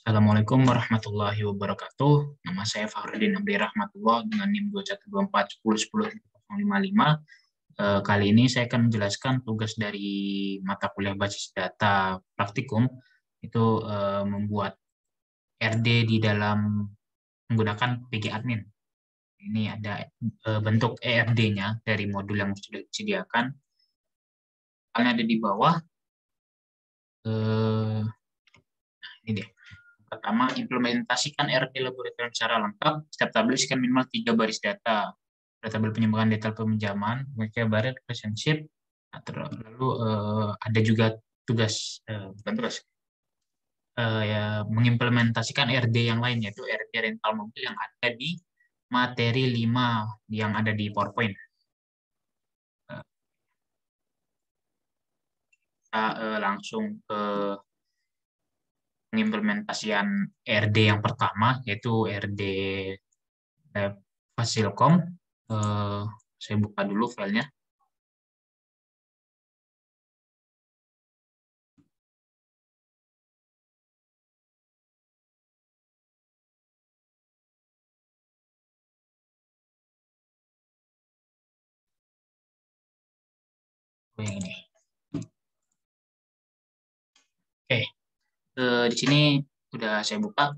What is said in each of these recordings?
Assalamualaikum warahmatullahi wabarakatuh. Nama saya Fahrudin Abdi Rahmatullah dengan NIM 2124101055. Kali ini saya akan menjelaskan tugas dari mata kuliah basis data praktikum itu membuat RD di dalam menggunakan PG Admin. Ini ada bentuk ERD-nya dari modul yang sudah disediakan. Soalnya ada di bawah. Eh, ini dia. Pertama, implementasikan RT laboratorium secara lengkap. Setiap tabel isikan minimal 3 baris data. Ada tabel penyimbangan data peminjaman, mereka baris relationship. Lalu ada juga tugas, bukan tugas, ya, mengimplementasikan RD yang lain, yaitu RD rental mobil yang ada di materi 5 yang ada di PowerPoint. Kita langsung ke pengimplementasian RD yang pertama, yaitu RD Fasilkom. Eh, saya buka dulu filenya. Oh, yang ini. Oke, di sini udah saya buka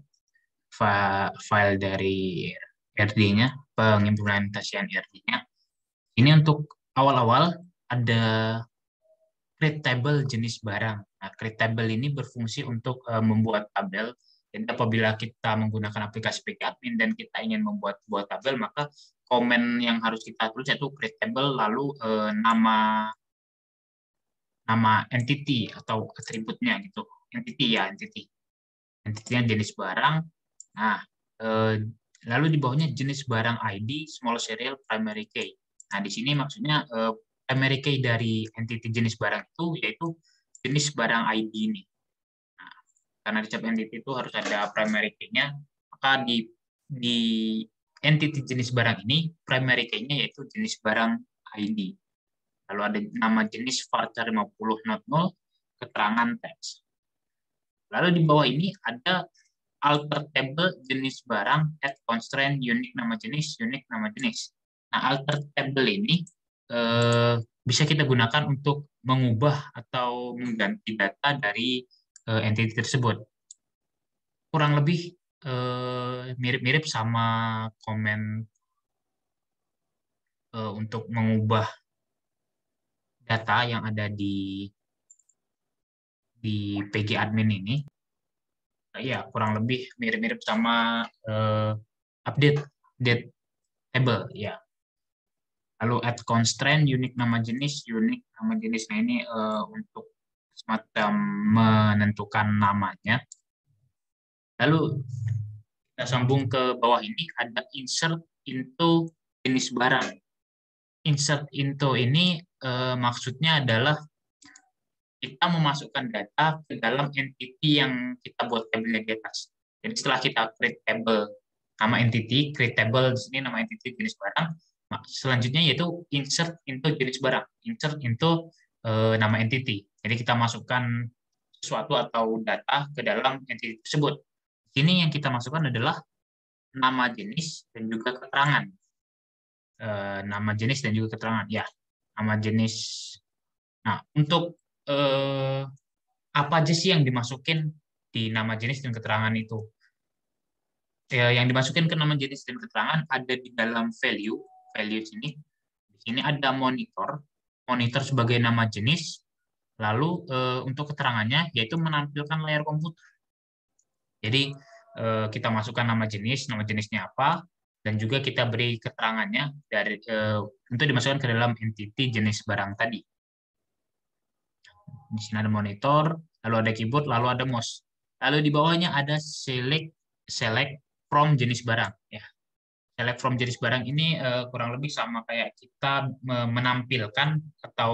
file dari RD-nya, pengimplementasian RD-nya. Ini untuk awal-awal ada create table jenis barang. Nah, create table ini berfungsi untuk membuat tabel. Jadi apabila kita menggunakan aplikasi PK Admin dan kita ingin membuat sebuah tabel, maka komen yang harus kita tulis yaitu create table, lalu nama entity atau atributnya gitu. Entity ya, entity. Entity-nya jenis barang. Nah, eh, lalu di bawahnya jenis barang ID, small serial, primary key. Nah, di sini maksudnya primary key dari entity jenis barang itu yaitu jenis barang ID ini. Nah, karena di setiap entity itu harus ada primary key-nya, maka di entity jenis barang ini primary key-nya yaitu jenis barang ID. Lalu ada nama jenis varchar 50 not null, keterangan teks. Lalu di bawah ini ada alter table jenis barang, add constraint, unique nama jenis, unique nama jenis. Nah, alter table ini bisa kita gunakan untuk mengubah atau mengganti data dari entity tersebut. Kurang lebih mirip-mirip sama komen untuk mengubah data yang ada di PG admin ini. Ya, kurang lebih mirip-mirip sama update date table ya. Lalu add constraint, unique nama jenis, unique nama jenis. Nah, ini untuk semacam menentukan namanya. Lalu kita sambung ke bawah ini ada insert into jenis barang. Insert into ini maksudnya adalah kita memasukkan data ke dalam entity yang kita buat tabelnya di atas. Jadi setelah kita create table nama entity, create table di sini nama entity jenis barang, selanjutnya yaitu insert into jenis barang, insert into nama entity. Jadi kita masukkan sesuatu atau data ke dalam entity tersebut. Di sini yang kita masukkan adalah nama jenis dan juga keterangan. Nama jenis dan juga keterangan. Ya, nama jenis. Nah, untuk apa aja sih yang dimasukin di nama jenis dan keterangan itu? Ya, yang dimasukin ke nama jenis dan keterangan ada di dalam value, value sini. Di sini ada monitor, monitor sebagai nama jenis. Lalu untuk keterangannya yaitu menampilkan layar komputer. Jadi kita masukkan nama jenisnya apa, dan juga kita beri keterangannya dari untuk dimasukkan ke dalam entity jenis barang tadi. Di sini ada monitor, lalu ada keyboard, lalu ada mouse. Lalu di bawahnya ada select from jenis barang. Ya, select from jenis barang ini kurang lebih sama kayak kita menampilkan atau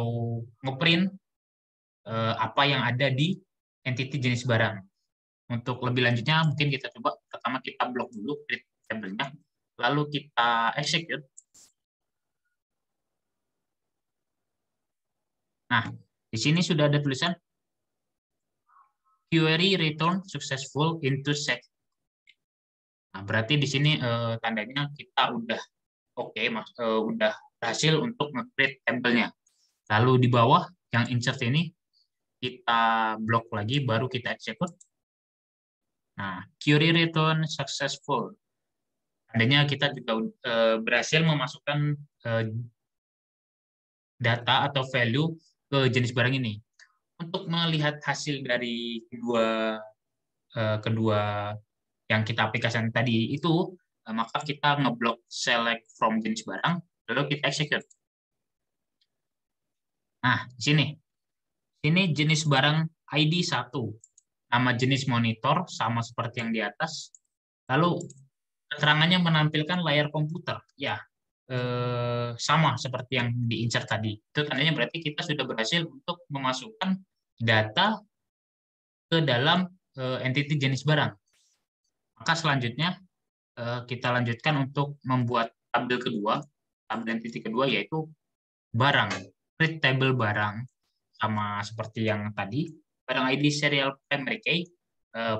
ngeprint apa yang ada di entity jenis barang. Untuk lebih lanjutnya mungkin kita coba pertama kita blok dulu create table-nya, lalu kita execute. Nah, di sini sudah ada tulisan query return successful into sec. Nah, berarti di sini tandanya kita udah oke, udah berhasil untuk nge-create tabelnya. Lalu di bawah yang insert ini kita blok lagi, baru kita execute. Nah, query return successful. Tandanya kita juga berhasil memasukkan data atau value ke jenis barang ini. Untuk melihat hasil dari kedua yang kita aplikasikan tadi itu, maka kita ngeblok select from jenis barang, lalu kita execute. Nah, di sini jenis barang ID 1, nama jenis monitor sama seperti yang di atas, lalu keterangannya menampilkan layar komputer, ya sama seperti yang di-insert tadi. Itu tandanya berarti kita sudah berhasil untuk memasukkan data ke dalam entity jenis barang. Maka selanjutnya kita lanjutkan untuk membuat tabel kedua, tabel entity kedua, yaitu barang, create table barang, sama seperti yang tadi, barang ID serial primary key.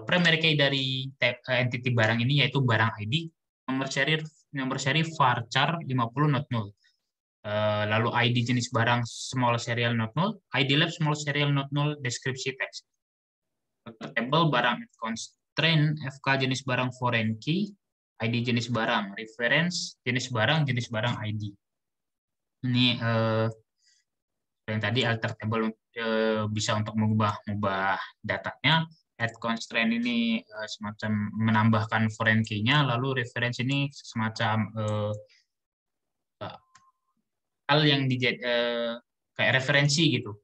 Primary key dari entity barang ini yaitu barang ID, nomor seri varchar 50 not null. Lalu ID jenis barang small serial not null, ID lab small serial not null, deskripsi teks. Table barang constraint FK jenis barang foreign key, ID jenis barang, reference jenis barang ID. Ini yang tadi alter table bisa untuk mengubah datanya. Add constraint ini semacam menambahkan foreign key-nya, lalu reference ini semacam hal yang kayak referensi gitu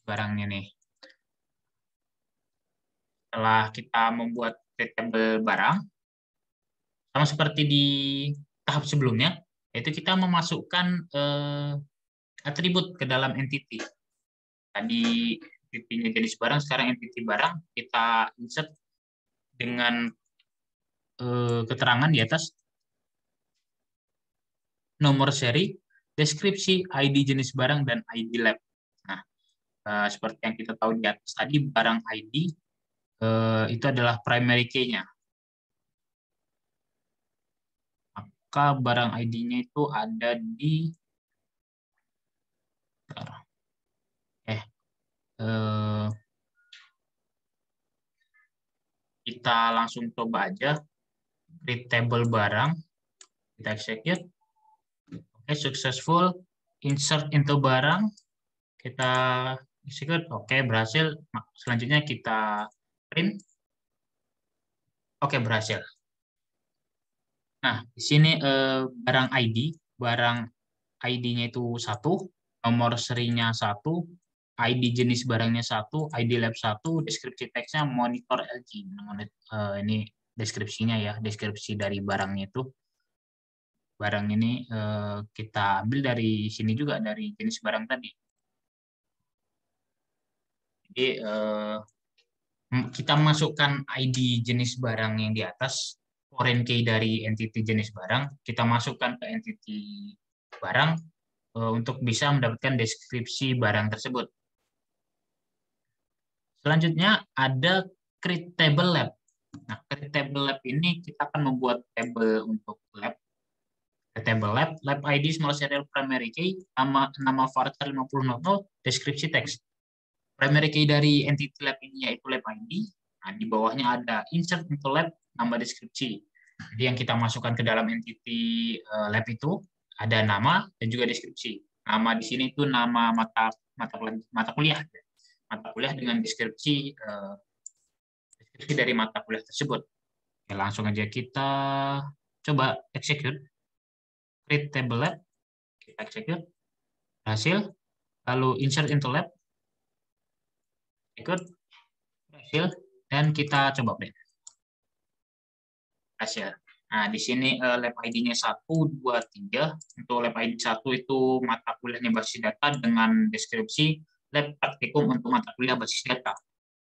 barangnya nih. Setelah kita membuat table barang, sama seperti di tahap sebelumnya, yaitu kita memasukkan atribut ke dalam entity. Tadi entity-nya jenis barang, sekarang entity barang kita insert dengan keterangan di atas nomor seri, deskripsi, ID jenis barang, dan ID lab. Nah, seperti yang kita tahu di atas tadi, barang ID itu adalah primary key-nya. Maka barang ID-nya itu ada di kita langsung coba aja create table barang, kita execute. Oke, successful, insert into barang, kita execute. Oke, berhasil. Selanjutnya kita print. Oke, berhasil. Nah, di sini barang ID-nya itu 1, nomor serinya 1, ID jenis barangnya 1, ID lab 1, deskripsi teksnya monitor LG. Ini deskripsinya ya, deskripsi dari barangnya itu. Barang ini kita ambil dari sini juga, dari jenis barang tadi. Jadi kita masukkan ID jenis barang yang di atas, foreign key dari entity jenis barang, kita masukkan ke entity barang untuk bisa mendapatkan deskripsi barang tersebut. Selanjutnya ada create table lab. Nah, create table lab ini kita akan membuat table untuk lab. Table lab ID small serial primary key, nama varchar 5000, deskripsi teks. Primary key dari entity lab ini yaitu lab ID. Nah, di bawahnya ada insert into lab, nama deskripsi. Jadi yang kita masukkan ke dalam entity lab itu ada nama dan juga deskripsi. Nama di sini itu nama mata kuliah. Mata kuliah dengan deskripsi dari mata kuliah tersebut. Oke, langsung aja kita coba execute. Create table lab, kita execute. Hasil, lalu insert into lab, ikut hasil, dan kita coba print. Hasil. Nah, di sini lab ID-nya 1, 2, 3. Untuk lab ID 1 itu mata kuliahnya basis data dengan deskripsi lab praktikum untuk mata kuliah basis data.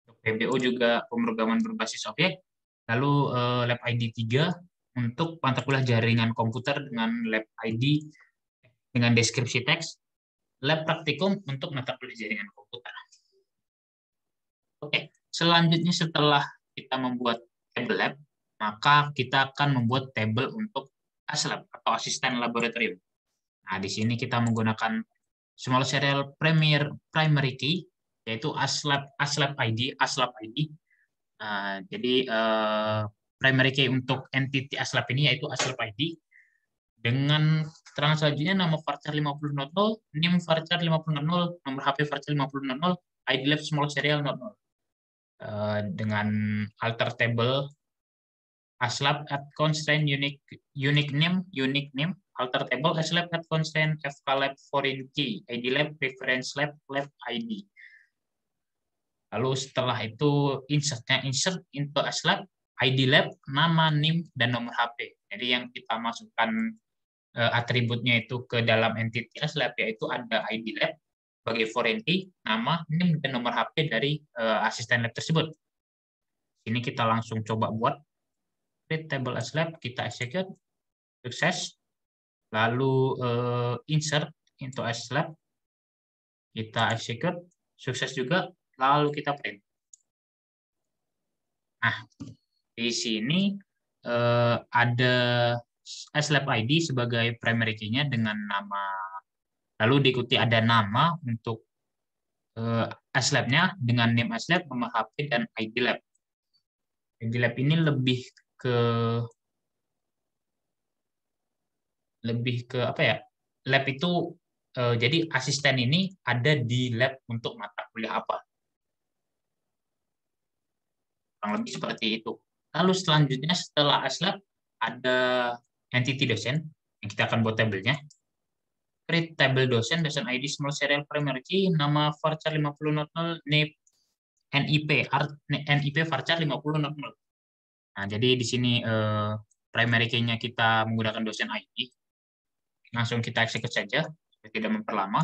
Untuk PBO juga pemrograman berbasis objek. Lalu lab ID 3 untuk mata kuliah jaringan komputer dengan lab ID dengan deskripsi teks. Lab praktikum untuk mata kuliah jaringan komputer. Oke, Selanjutnya setelah kita membuat table lab, maka kita akan membuat table untuk ASLab atau asisten laboratorium. Nah, di sini kita menggunakan small serial primary key, yaitu ASLab ID. Jadi primary key untuk entity ASLab ini yaitu ASLab ID dengan keterangan selanjutnya nama varchar 5000, NIM varchar 5000, nomor HP varchar 5000, ID lab small serial 00. Dengan alter table ASLab at constraint unique name alter table ASLab at constraint fklab foreign key ID lab reference lab ID. Lalu setelah itu insert into ASLab ID lab nama NIM dan nomor HP. Jadi yang kita masukkan atributnya itu ke dalam entity ASLab yaitu ada ID lab sebagai foreign key, nama, NIM dan nomor HP dari asisten lab tersebut. Ini kita langsung coba buat create table ASLab, kita execute, sukses. Lalu insert into ASLab, kita execute, sukses juga. Lalu kita print. Nah, di sini ada ASLab ID sebagai primary key-nya dengan nama, lalu diikuti ada nama untuk ASLab-nya dengan name ASLab, nomor HP, dan ID lab. ID lab ini lebih ke apa ya? Lab itu jadi asisten ini ada di lab untuk mata kuliah apa? Kurang lebih seperti itu. Lalu selanjutnya setelah ASLab ada entity dosen yang kita akan buat tabelnya. Create table dosen ID small serial primary key, nama varchar 5000, NIP varchar 5000. Nah, jadi di sini primary key-nya kita menggunakan dosen ID. Langsung kita execute saja, supaya tidak memperlama.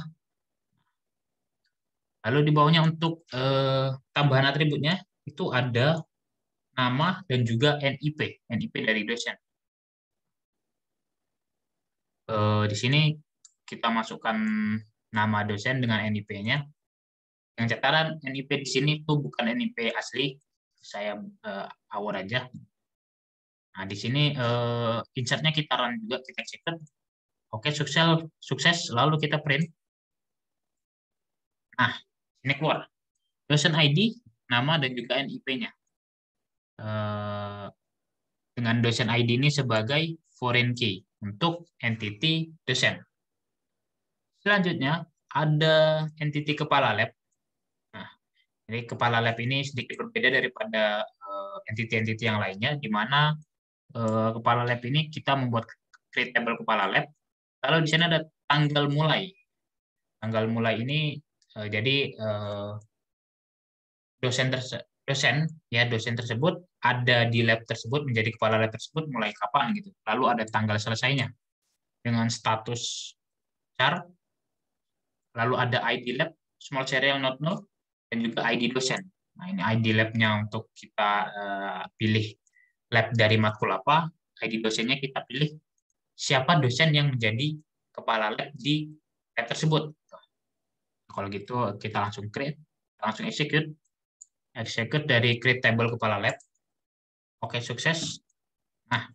Lalu di bawahnya untuk tambahan atributnya, itu ada nama dan juga NIP dari dosen. Di sini kita masukkan nama dosen dengan NIP-nya. Yang catatan NIP di sini itu bukan NIP asli, saya awal aja. Nah, di sini insert-nya kita run juga, kita execute. Oke, sukses, lalu kita print. Nah, ini keluar. Dosen ID, nama, dan juga NIP-nya. Dengan dosen ID ini sebagai foreign key untuk entity dosen. Selanjutnya, ada entity kepala lab. Nah, jadi kepala lab ini sedikit berbeda daripada entity-entity yang lainnya, di mana kepala lab ini kita membuat create table kepala lab. Lalu di sana ada tanggal mulai. Tanggal mulai ini jadi dosen tersebut ada di lab tersebut, menjadi kepala lab tersebut mulai kapan gitu. Lalu ada tanggal selesainya dengan status char. Lalu ada ID lab small serial not null dan juga ID dosen. Nah, ini ID lab-nya untuk kita pilih lab dari matkul apa, ID dosennya kita pilih siapa dosen yang menjadi kepala lab di lab tersebut. Kalau gitu kita langsung create, langsung execute dari create table kepala lab. Oke, sukses. Nah,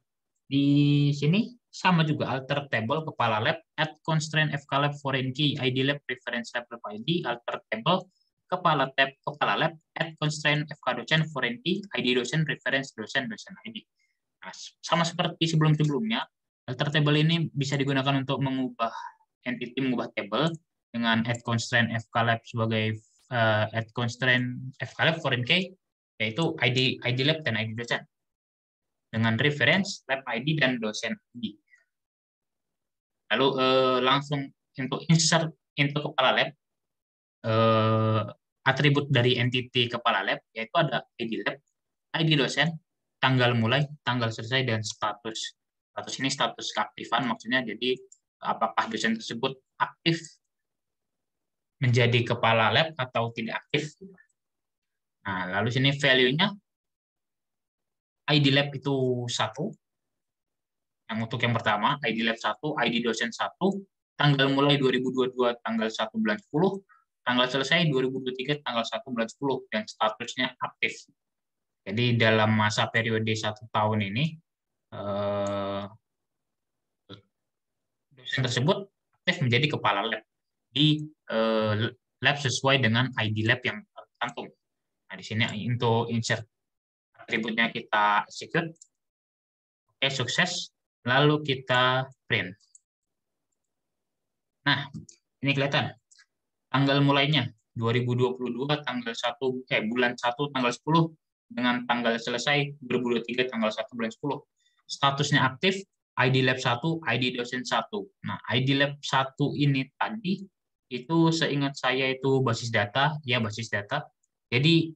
di sini sama juga alter table kepala lab add constraint fklab foreign key ID lab reference lab ID alter table kepala lab add constraint fkdosen foreign key ID dosen reference dosen ID. Nah, sama seperti sebelumnya, alter table ini bisa digunakan untuk mengubah entity, mengubah table dengan add constraint fklab sebagai add constraint fklab foreign key yaitu ID lab dan ID dosen dengan reference lab ID dan dosen ID. Lalu langsung untuk insert into kepala lab, atribut dari entity kepala lab yaitu ada ID lab, ID dosen, tanggal mulai, tanggal selesai, dan status. Status ini status keaktifan, maksudnya jadi apakah dosen tersebut aktif menjadi kepala lab atau tidak aktif. Nah, lalu sini value-nya ID lab itu 1. Yang untuk yang pertama, ID lab 1, ID dosen 1, tanggal mulai 2022 tanggal 1 bulan 10, tanggal selesai 2023 tanggal 1 bulan 10 dan statusnya aktif. Jadi dalam masa periode 1 tahun ini dosen tersebut aktif menjadi kepala lab di lab sesuai dengan ID lab yang tercantum. Nah, di sini untuk insert atributnya kita execute. Oke, sukses. Lalu kita print. Nah, ini kelihatan. Tanggal mulainya 2022 tanggal 1 bulan 1 tanggal 10 dengan tanggal selesai 2023 tanggal 1 bulan 10. Statusnya aktif, ID Lab 1, ID dosen 1. Nah, ID Lab 1 ini tadi itu seingat saya itu basis data, ya basis data. Jadi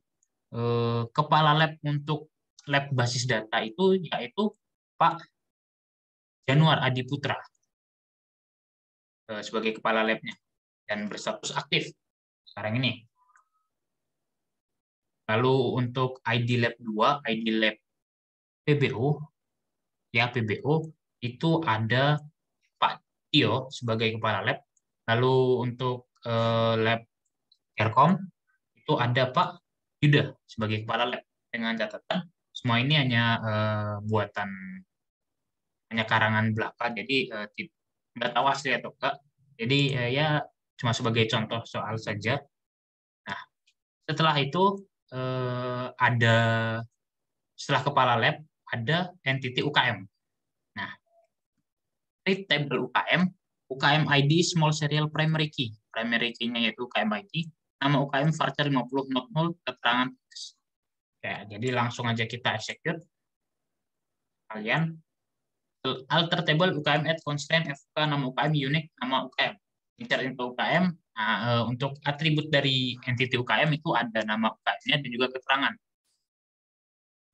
kepala lab untuk lab basis data itu yaitu Pak Januar Adi Putra sebagai kepala labnya dan berstatus aktif sekarang ini. Lalu untuk ID Lab 2, ID Lab PBO, ya PBO, itu ada Pak Tio sebagai kepala lab. Lalu untuk lab Aircom, itu ada Pak Yuda sebagai kepala lab. Dengan catatan, semua ini hanya hanya karangan belaka, jadi nggak tahu asli atau enggak. Jadi ya cuma sebagai contoh soal saja. Nah, setelah itu ada setelah kepala lab ada entity UKM. Nah, read table UKM, UKM ID small serial primary key. Primary key-nya yaitu UKM ID, nama UKM varchar 50 not null, keterangan teks. Ya, jadi langsung aja kita execute. Kalian alter table UKM add constraint FK nama UKM unique nama UKM. Insert into UKM. Nah, untuk atribut dari entity UKM itu ada nama UKM-nya dan juga keterangan.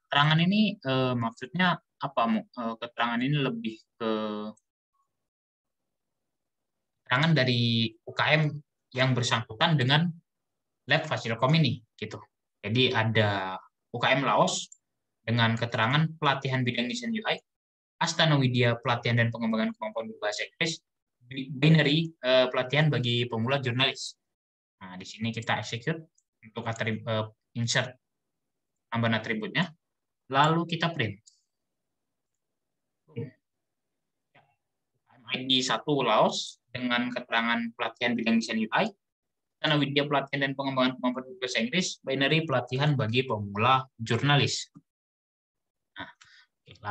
Keterangan ini maksudnya apa? Keterangan ini lebih ke keterangan dari UKM yang bersangkutan dengan lab Fasilkom ini, gitu. Jadi ada UKM Laos dengan keterangan pelatihan bidang desain UI, Astana Widya pelatihan dan pengembangan kemampuan berbahasa Inggris, binary pelatihan bagi pemula jurnalis. Nah, di sini kita execute untuk insert tambahan atributnya. Lalu kita print. ID 1 Laos dengan keterangan pelatihan bidang desain UI, Astana Widya pelatihan dan pengembangan kemampuan bahasa Inggris, binary pelatihan bagi pemula jurnalis. Nah,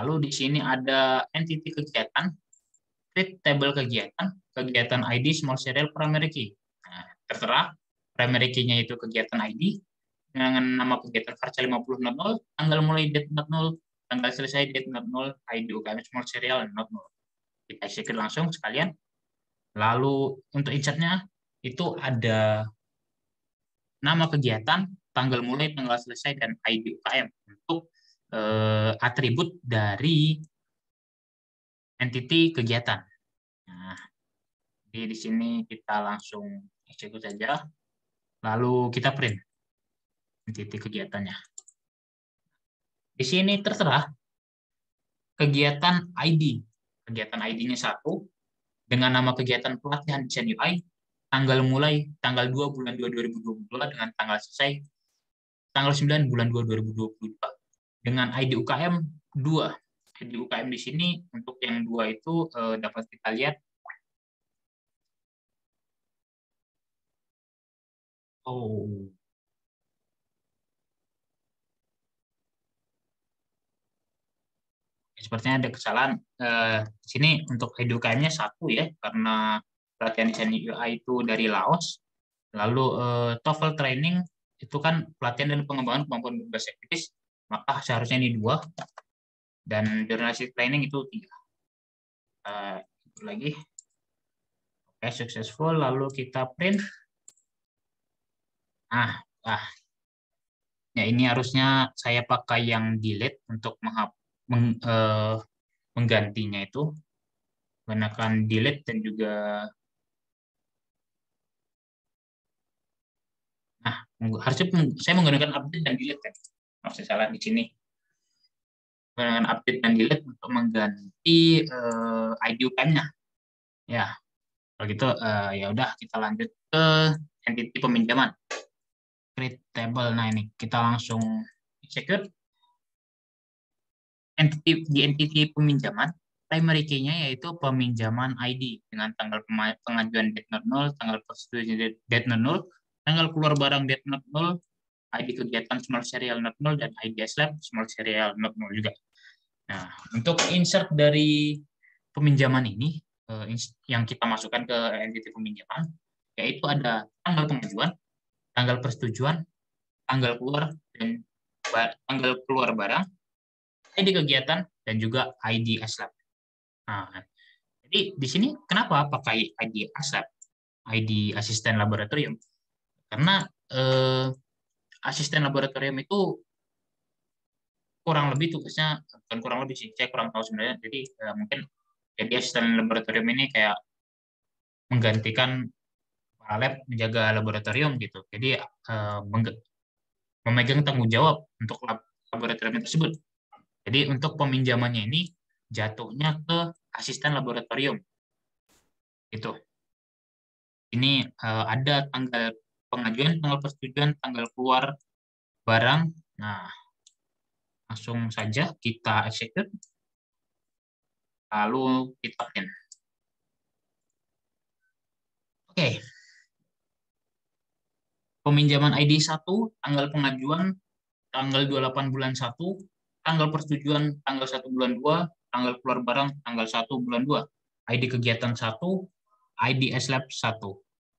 lalu di sini ada entity kegiatan, create table kegiatan ID small serial primary key. Nah, tertera primary key-nya itu kegiatan ID dengan nama kegiatan varchar 50 not null, tanggal mulai date not null, tanggal selesai date not null, ID UKM small serial not null. Kita execute langsung sekalian. Lalu untuk insert-nya itu ada nama kegiatan, tanggal mulai, tanggal selesai, dan ID UKM untuk atribut dari entity kegiatan. Nah, jadi di sini kita langsung execute saja, lalu kita print entity kegiatannya. Di sini tertera kegiatan ID. Kegiatan ID-nya 1 dengan nama kegiatan pelatihan desain UI, tanggal mulai tanggal 2 bulan 2 2022 dengan tanggal selesai tanggal 9 bulan 2 2022 dengan ID UKM 2. ID UKM di sini untuk yang 2 itu dapat kita lihat sepertinya ada kesalahan. Di sini untuk ID UKM-nya 1 ya, karena pelatihan desain UI itu dari Laos. Lalu TOEFL training itu kan pelatihan dan pengembangan kemampuan berbahasa Inggris, maka seharusnya ini 2. Dan journalistic training itu 3. Itu lagi. Oke, successful. Lalu kita print. Ya ini harusnya saya pakai yang delete untuk menggantinya itu. Menggunakan delete dan juga harusnya saya menggunakan update dan delete kan. Maksud salah di sini. Menggunakan update dan delete untuk mengganti ID UKM-nya. Ya, kalau gitu ya udah kita lanjut ke entity peminjaman. Create table. Nah, ini kita langsung execute. Di entity peminjaman, primary key-nya yaitu peminjaman ID dengan tanggal pengajuan date not null, tanggal persetujuan date not null, tanggal keluar barang date not null, ID kegiatan small serial not null, dan ID slab small serial not null juga. Nah, untuk insert dari peminjaman ini yang kita masukkan ke entity peminjaman, yaitu ada tanggal pengajuan, tanggal persetujuan, tanggal keluar, dan tanggal keluar barang, ID kegiatan, dan juga ID slab. Nah, jadi di sini kenapa pakai ID slab, ID asisten laboratorium? Karena asisten laboratorium itu kurang lebih tugasnya, bukan kurang lebih sih, saya kurang tahu sebenarnya. Jadi mungkin jadi asisten laboratorium ini kayak menggantikan para lab menjaga laboratorium gitu. Jadi memegang tanggung jawab untuk laboratorium tersebut. Jadi untuk peminjamannya ini jatuhnya ke asisten laboratorium. Itu. Ini ada tanggal pengajuan, tanggal persetujuan, tanggal keluar barang. Nah, langsung saja kita execute. Lalu kita print. Oke. Peminjaman ID 1, tanggal pengajuan tanggal 28 bulan 1, tanggal persetujuan tanggal 1 bulan 2, tanggal keluar barang tanggal 1 bulan 2. ID kegiatan 1, ID slab 1.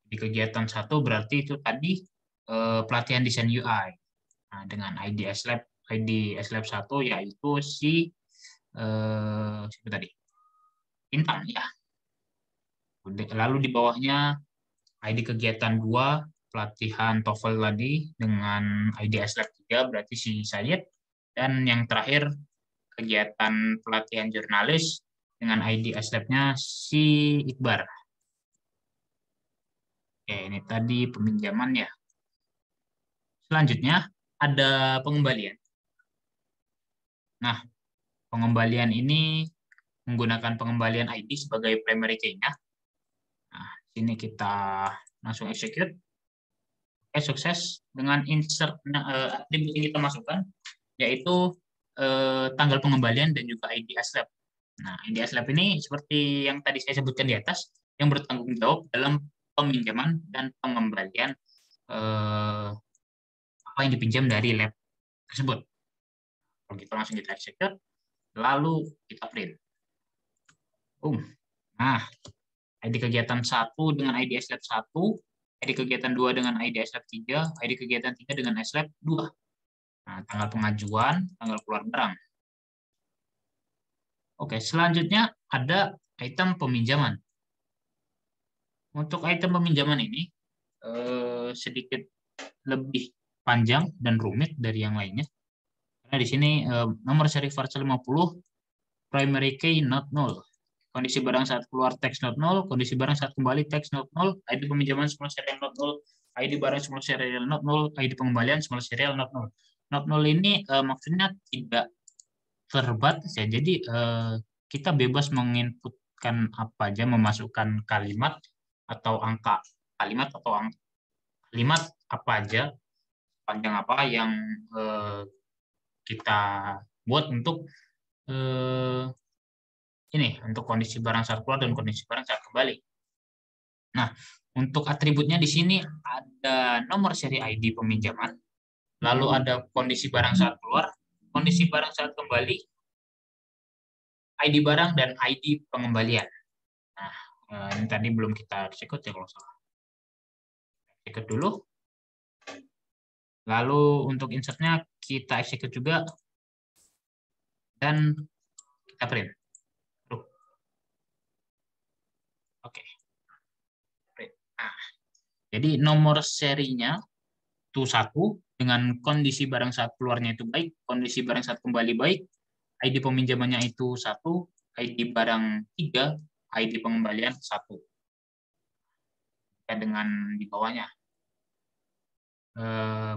Di kegiatan 1 berarti itu tadi pelatihan desain UI. Nah, dengan ID slab 1 yaitu si siapa tadi? Intan ya. Lalu di bawahnya ID kegiatan 2 pelatihan TOEFL tadi dengan ID slab 3 berarti si Sayed, dan yang terakhir kegiatan pelatihan jurnalis dengan ID slab-nya si Iqbar. Oke, ini tadi peminjaman ya. Selanjutnya ada pengembalian. Nah, pengembalian ini menggunakan pengembalian ID sebagai primary key-nya. Nah, sini kita langsung execute. Oke, sukses dengan insert atribut yang kita masukkan, yaitu tanggal pengembalian dan juga ID slab. Nah, ID slab ini seperti yang tadi saya sebutkan di atas, yang bertanggung jawab dalam peminjaman dan pengembalian apa yang dipinjam dari lab tersebut. Kalau gitu langsung kita execute, lalu kita print. Nah, ID kegiatan 1 dengan ID slab 1, ID kegiatan 2 dengan ID slab 3, ID kegiatan 3 dengan slab 2. Nah, tanggal pengajuan, tanggal keluar barang. Oke, selanjutnya ada item peminjaman. Untuk item peminjaman ini sedikit lebih panjang dan rumit dari yang lainnya. Karena di sini nomor seri parcel 50, primary key not null. Kondisi barang saat keluar teks not null, kondisi barang saat kembali teks not null, ID peminjaman small serial not null, ID barang small serial not null, ID pengembalian small serial not null. Not null ini maksudnya tidak terbatas ya. Jadi kita bebas menginputkan apa aja, memasukkan kalimat atau angka kalimat atau kalimat apa aja, panjang apa yang kita buat untuk ini untuk kondisi barang saat keluar dan kondisi barang saat kembali. Nah, untuk atributnya di sini ada nomor seri ID peminjaman, lalu ada kondisi barang saat keluar, kondisi barang saat kembali, ID barang, dan ID pengembalian. Nah, ini tadi belum kita execute ya kalau salah. Execute dulu. Lalu untuk insertnya kita execute juga dan kita print. Oke. Nah, jadi nomor serinya itu 1 dengan kondisi barang saat keluarnya itu baik, kondisi barang saat kembali baik, ID peminjamannya itu 1, ID barang 3, ID pengembalian 1. Dengan di bawahnya.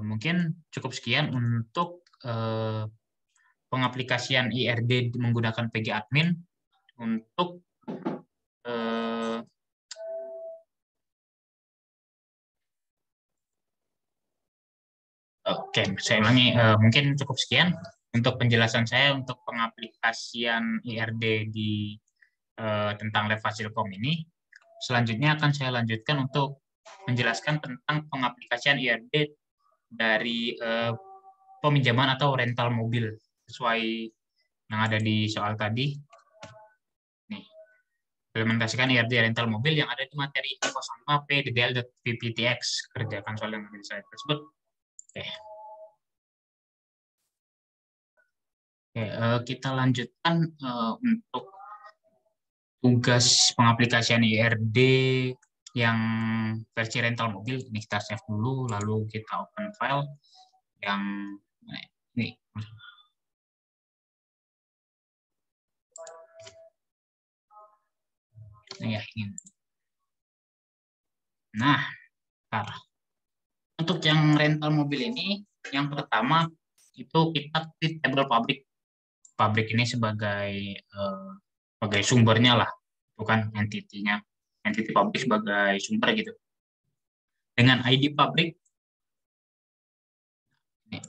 Mungkin cukup sekian untuk pengaplikasian IRD menggunakan PG Admin untuk Oke, saya ulangi. Mungkin cukup sekian untuk penjelasan saya untuk pengaplikasian IRD di tentang Lab Fasilkom ini. Selanjutnya akan saya lanjutkan untuk menjelaskan tentang pengaplikasian IRD dari peminjaman atau rental mobil sesuai yang ada di soal tadi. Nih, implementasikan IRD rental mobil yang ada di materi 05 PDDL.PPTX. Kerjakan soal yang ada di slide tersebut. Oke. Oke, kita lanjutkan untuk tugas pengaplikasian IRD yang versi rental mobil. Ini kita save dulu, lalu kita open file yang ini. Ya, ini. Nah, untuk yang rental mobil ini, yang pertama itu kita treat table pabrik. Pabrik ini sebagai sumbernya lah, bukan entitinya. Entity pabrik sebagai sumber gitu. Dengan ID pabrik, ini,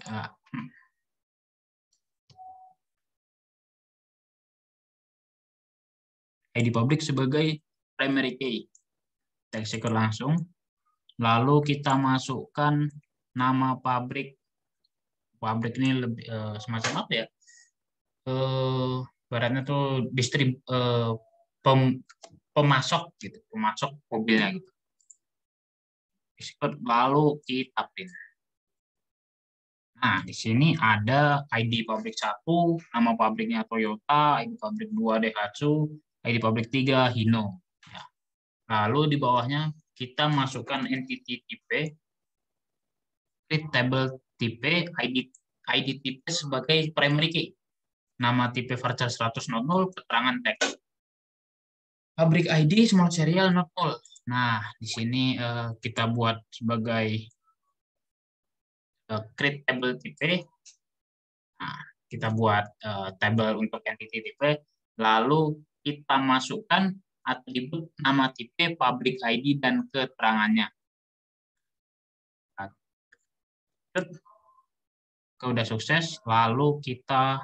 ID pabrik sebagai primary key. Kita execute langsung. Lalu kita masukkan nama pabrik. Pabrik ini lebih semacam apa ya? Baratnya tuh pemasok gitu, pemasok mobilnya gitu. Lalu kita print. Nah, di sini ada ID pabrik 1, nama pabriknya Toyota, ID pabrik 2 Daihatsu, ID pabrik 3 Hino. Ya. Lalu di bawahnya kita masukkan entity type, create table type, ID type sebagai primary key. Nama tipe varchar 100.00, keterangan teks. Pabrik ID small serial not null. Nah, di sini kita buat sebagai create table type. Nah, kita buat table untuk entity type, lalu kita masukkan atribut nama tipe, pabrik ID, dan keterangannya. Kalau udah sukses, lalu kita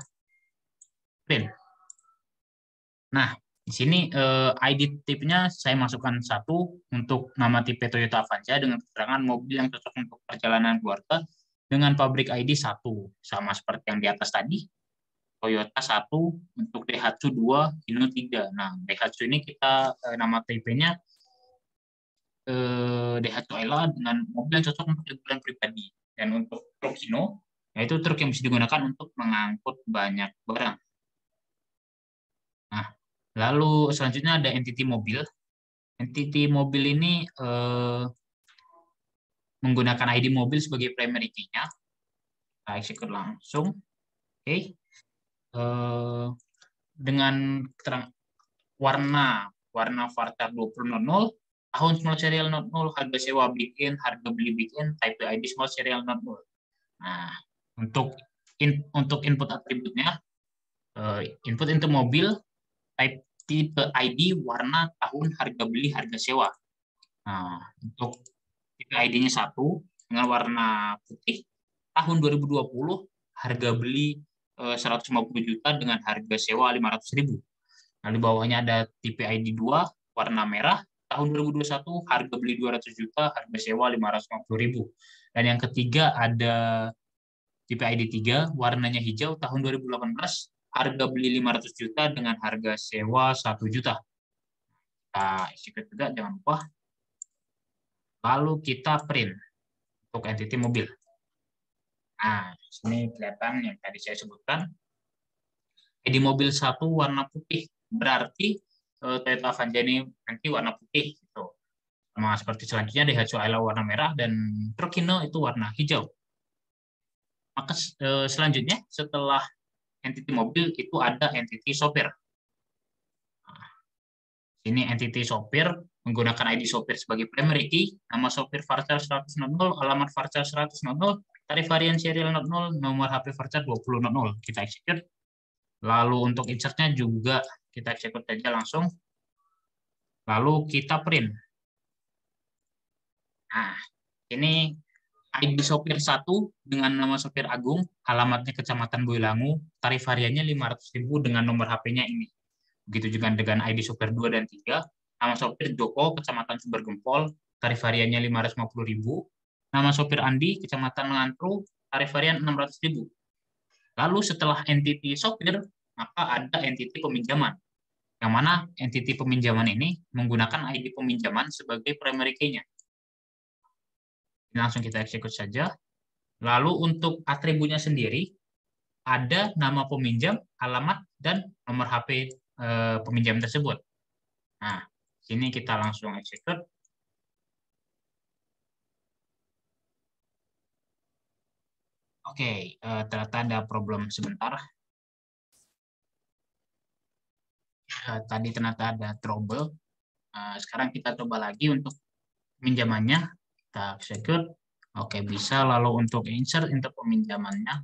print. Nah, di sini ID tipenya saya masukkan 1 untuk nama tipe Toyota Avanza dengan keterangan mobil yang cocok untuk perjalanan keluarga dengan pabrik ID 1, sama seperti yang di atas tadi. Toyota 1 untuk Daihatsu 2, Hino 3. Nah, Daihatsu ini kita nama tipenya Daihatsu Ayla dengan mobil yang cocok untuk liburan pribadi. Dan untuk truk Hino, yaitu truk yang bisa digunakan untuk mengangkut banyak barang. Nah, lalu selanjutnya ada entity mobil. Entity mobil ini menggunakan ID mobil sebagai primary key-nya. Kita execute langsung. Oke. Dengan warna varchar 20.00, tahun small serial not null, harga sewa bikin, harga beli bikin, type ID small serial not null. Nah, untuk input atributnya, input into mobil, type tipe ID, warna, tahun, harga beli, harga sewa. Nah, untuk tipe ID-nya 1 dengan warna putih, tahun 2020, harga beli 150 juta dengan harga sewa 500.000. Nah, di bawahnya ada tipe ID 2, warna merah, tahun 2021, harga beli 200 juta, harga sewa 550.000. Dan yang ketiga ada tipe ID 3, warnanya hijau, tahun 2018, harga beli 500 juta dengan harga sewa 1 juta. Kita execute juga, jangan lupa. Lalu kita print untuk entity mobil. Nah, sini kelihatan yang tadi saya sebutkan. ID mobil 1 warna putih, berarti Toyota Avanza ini nanti warna putih. Gitu. Sama seperti selanjutnya, Daihatsu Ayla warna merah, dan truk Hino itu warna hijau. Maka selanjutnya, setelah entity mobil, itu ada entity sopir. Ini entity sopir menggunakan ID sopir sebagai primary key, nama sopir varchar 100.00, alamat varchar 100.00, tarif varian serial 00, nomor HP varchar 20.00. Kita execute. Lalu untuk insert-nya juga kita execute saja langsung. Lalu kita print. Nah, ini ID sopir 1 dengan nama sopir Agung, alamatnya Kecamatan Boylangu, tarif hariannya 500.000 dengan nomor HP-nya ini. Begitu juga dengan ID sopir 2 dan 3, nama sopir Joko, Kecamatan Sumbergempol, tarif hariannya 550.000. Nama sopir Andi, Kecamatan Ngantru, tarif harian 600.000. Lalu setelah entity sopir, maka ada entity peminjaman. Yang mana entity peminjaman ini menggunakan ID peminjaman sebagai primary key-nya. Langsung kita execute saja. Lalu untuk atributnya sendiri, ada nama peminjam, alamat, dan nomor HP peminjam tersebut. Nah, sini kita langsung execute. Oke, ternyata ada problem sebentar. Tadi ternyata ada trouble. Sekarang kita coba lagi untuk peminjamannya. Kita execute. Oke, bisa. Lalu untuk insert untuk peminjamannya.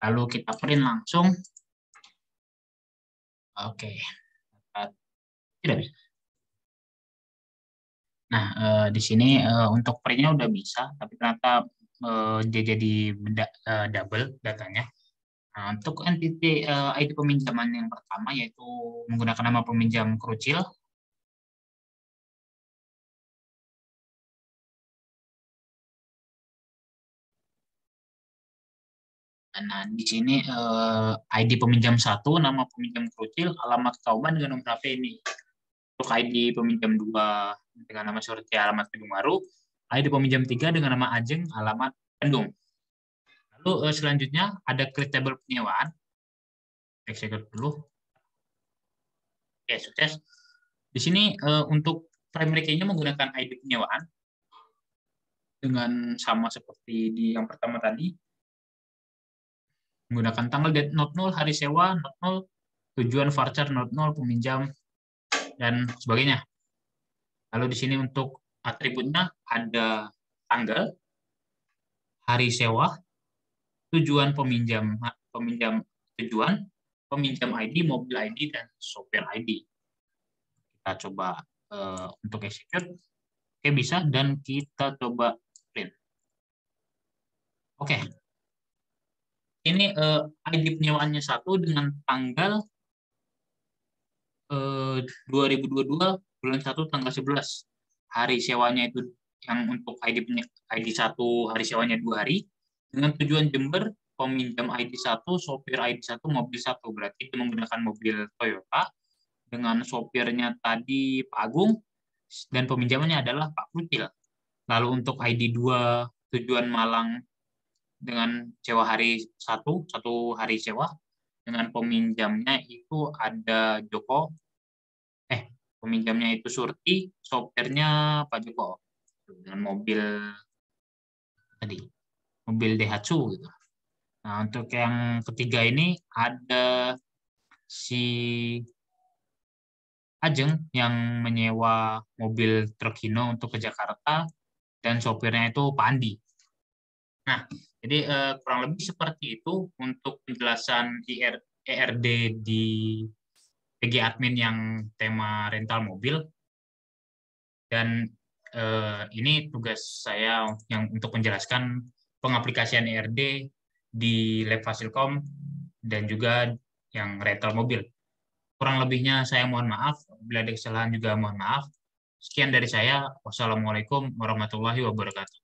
Lalu kita print langsung. Oke. Tidak bisa. Nah, di sini untuk printnya udah bisa, tapi ternyata dia jadi double datanya. Nah, untuk entity ID peminjaman yang pertama yaitu menggunakan nama peminjam Krucil. Nah, di sini ID peminjam 1, nama peminjam Krucil, alamat Kauman dengan nomor HP ini. Untuk ID peminjam 2 dengan nama Surti, alamat Kedung Waru. ID peminjam 3 dengan nama Ajeng, alamat Kendung. Lalu selanjutnya ada klik tabel penyewaan. Execute dulu. Oke, sukses. Di sini untuk primary key-nya menggunakan ID penyewaan dengan sama seperti di yang pertama tadi. Menggunakan tanggal date not null, hari sewa not null, tujuan voucher not null, peminjam, dan sebagainya. Lalu di sini untuk atributnya ada tanggal, hari sewa, tujuan peminjam tujuan, peminjam ID, mobil ID, dan sopir ID. Kita coba untuk execute. Oke, bisa, dan kita coba print. Oke. Ini ID penyewaannya 1 dengan tanggal 2022 bulan 1 tanggal 11. Hari sewanya itu yang untuk ID 1 hari sewanya 2 hari. Dengan tujuan Jember, peminjam ID 1, sopir ID 1, mobil 1. Berarti itu menggunakan mobil Toyota. Dengan sopirnya tadi Pak Agung, dan peminjamannya adalah Pak Krucil. Lalu untuk ID 2, tujuan Malang dengan sewa hari 1 hari sewa. Dengan peminjamnya itu ada Joko. Peminjamnya itu Surti, sopirnya Pak Joko. Dengan mobil tadi, mobil Daihatsu gitu. Nah, untuk yang ketiga ini ada si Ajeng yang menyewa mobil truk Hino untuk ke Jakarta dan sopirnya itu Pak Andi. Nah, jadi kurang lebih seperti itu untuk penjelasan ERD di PG Admin yang tema rental mobil. Dan ini tugas saya yang untuk menjelaskan pengaplikasian ERD di Lab Fasilkom dan juga yang rental mobil. Kurang lebihnya saya mohon maaf, bila ada kesalahan juga mohon maaf. Sekian dari saya. Wassalamualaikum warahmatullahi wabarakatuh.